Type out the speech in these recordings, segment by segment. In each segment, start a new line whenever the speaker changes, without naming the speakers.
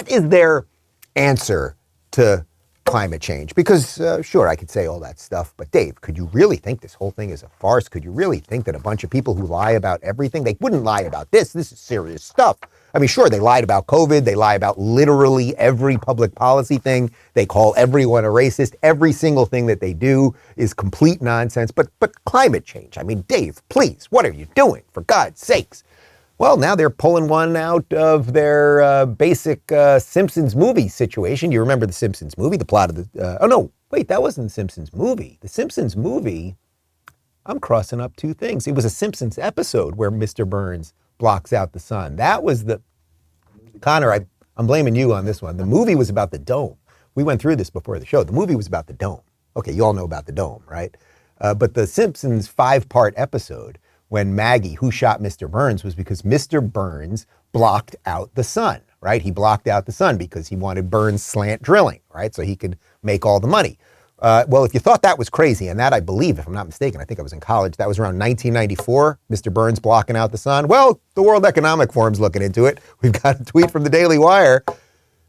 what is their answer to climate change? Because sure, I could say all that stuff, but Dave, could you really think this whole thing is a farce? Could you really think that a bunch of people who lie about everything, they wouldn't lie about this? This is serious stuff. I mean, sure, they lied about COVID. They lie about literally every public policy thing. They call everyone a racist. Every single thing that they do is complete nonsense. But climate change, I mean, Dave, please, what are you doing, for God's sakes? Well, now they're pulling one out of their basic Simpsons movie situation. You remember the Simpsons movie, the plot of the... oh, no, wait, that wasn't the Simpsons movie. The Simpsons movie, I'm crossing up two things. It was a Simpsons episode where Mr. Burns blocks out the sun. That was the... Connor, I'm blaming you on this one. The movie was about the dome. We went through this before the show. The movie was about the dome. Okay, you all know about the dome, right? But the Simpsons 5-part episode, when Maggie, who shot Mr. Burns, was because Mr. Burns blocked out the sun, right? He blocked out the sun because he wanted Burns slant drilling, right? So he could make all the money. Well, if you thought that was crazy, and that I believe, if I'm not mistaken, I think I was in college, that was around 1994, Mr. Burns blocking out the sun. Well, the World Economic Forum's looking into it. We've got a tweet from the Daily Wire.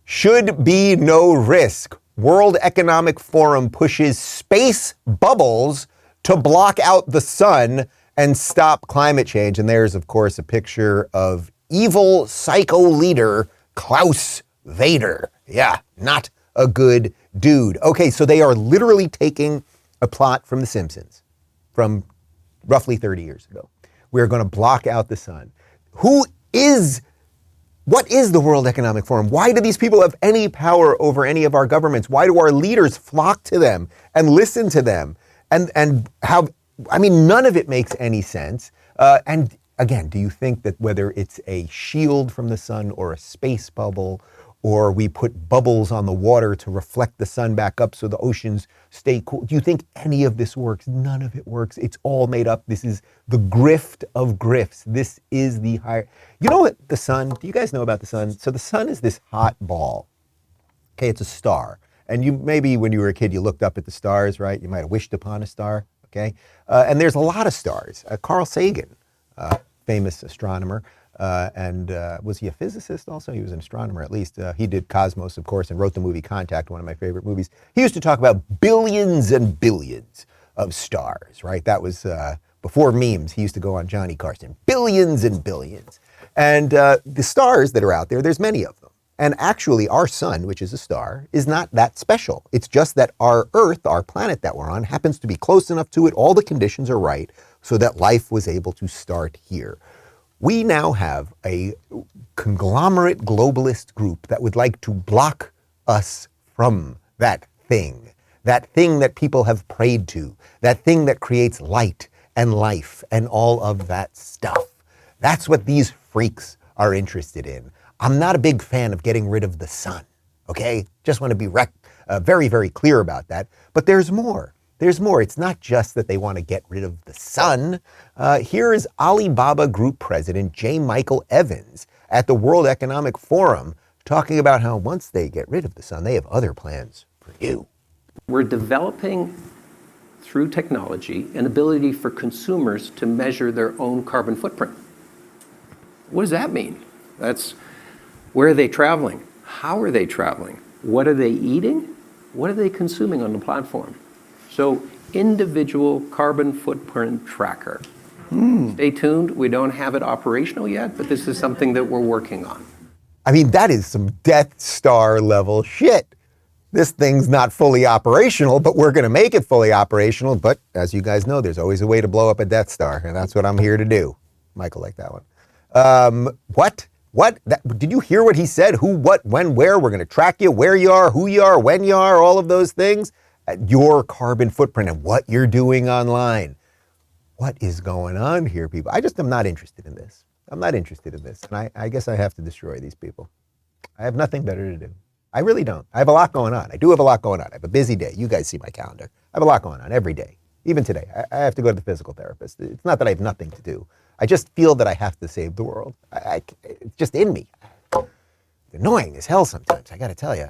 Should be no risk. World Economic Forum pushes space bubbles to block out the sun and stop climate change. And there's, of course, a picture of evil psycho leader Klaus Vader. Yeah, not a good dude. Okay, so they are literally taking a plot from The Simpsons from roughly 30 years ago. We're going to block out the sun. What is the World Economic Forum? Why do these people have any power over any of our governments? Why do our leaders flock to them and listen to them? And how, I mean, none of it makes any sense. And again, do you think that whether it's a shield from the sun or a space bubble, or we put bubbles on the water to reflect the sun back up so the oceans stay cool, do you think any of this works? None of it works. It's all made up. This is the grift of grifts. This is the higher. You know what the sun, do you guys know about the sun? So the sun is this hot ball. Okay, it's a star. And you maybe when you were a kid, you looked up at the stars, right? You might have wished upon a star, okay? And there's a lot of stars. Carl Sagan, famous astronomer, and was he a physicist also? He was an astronomer at least. He did Cosmos, of course, and wrote the movie Contact, one of my favorite movies. He used to talk about billions and billions of stars, right? That was before memes. He used to go on Johnny Carson. Billions and billions. And the stars that are out there, there's many of them. And actually, our sun, which is a star, is not that special. It's just that our Earth, our planet that we're on, happens to be close enough to it. All the conditions are right so that life was able to start here. We now have a conglomerate globalist group that would like to block us from that thing that people have prayed to, that thing that creates light and life and all of that stuff. That's what these freaks are interested in. I'm not a big fan of getting rid of the sun, okay? Just want to be very, very clear about that. But there's more. There's more. It's not just that they want to get rid of the sun. Here is Alibaba Group President J. Michael Evans at the World Economic Forum talking about how once they get rid of the sun, they have other plans for you.
We're developing, through technology, an ability for consumers to measure their own carbon footprint. What does that mean? Where are they traveling? How are they traveling? What are they eating? What are they consuming on the platform? So, individual carbon footprint tracker. Stay tuned. We don't have it operational yet, but this is something that we're working on.
I mean, that is some Death Star level shit. This thing's not fully operational, but we're going to make it fully operational. But as you guys know, there's always a way to blow up a Death Star, and that's what I'm here to do. Michael liked that one. What? Did you hear what he said? Who, what, when, where? We're going to track you, where you are, who you are, when you are, all of those things. Your carbon footprint and what you're doing online. What is going on here, people? I just am not interested in this. I'm not interested in this. And I guess I have to destroy these people. I have nothing better to do. I really don't. I have a lot going on. I do have a lot going on. I have a busy day. You guys see my calendar. I have a lot going on every day. Even today. I have to go to the physical therapist. It's not that I have nothing to do. I just feel that I have to save the world. It's just in me. It's annoying as hell sometimes, I got to tell you.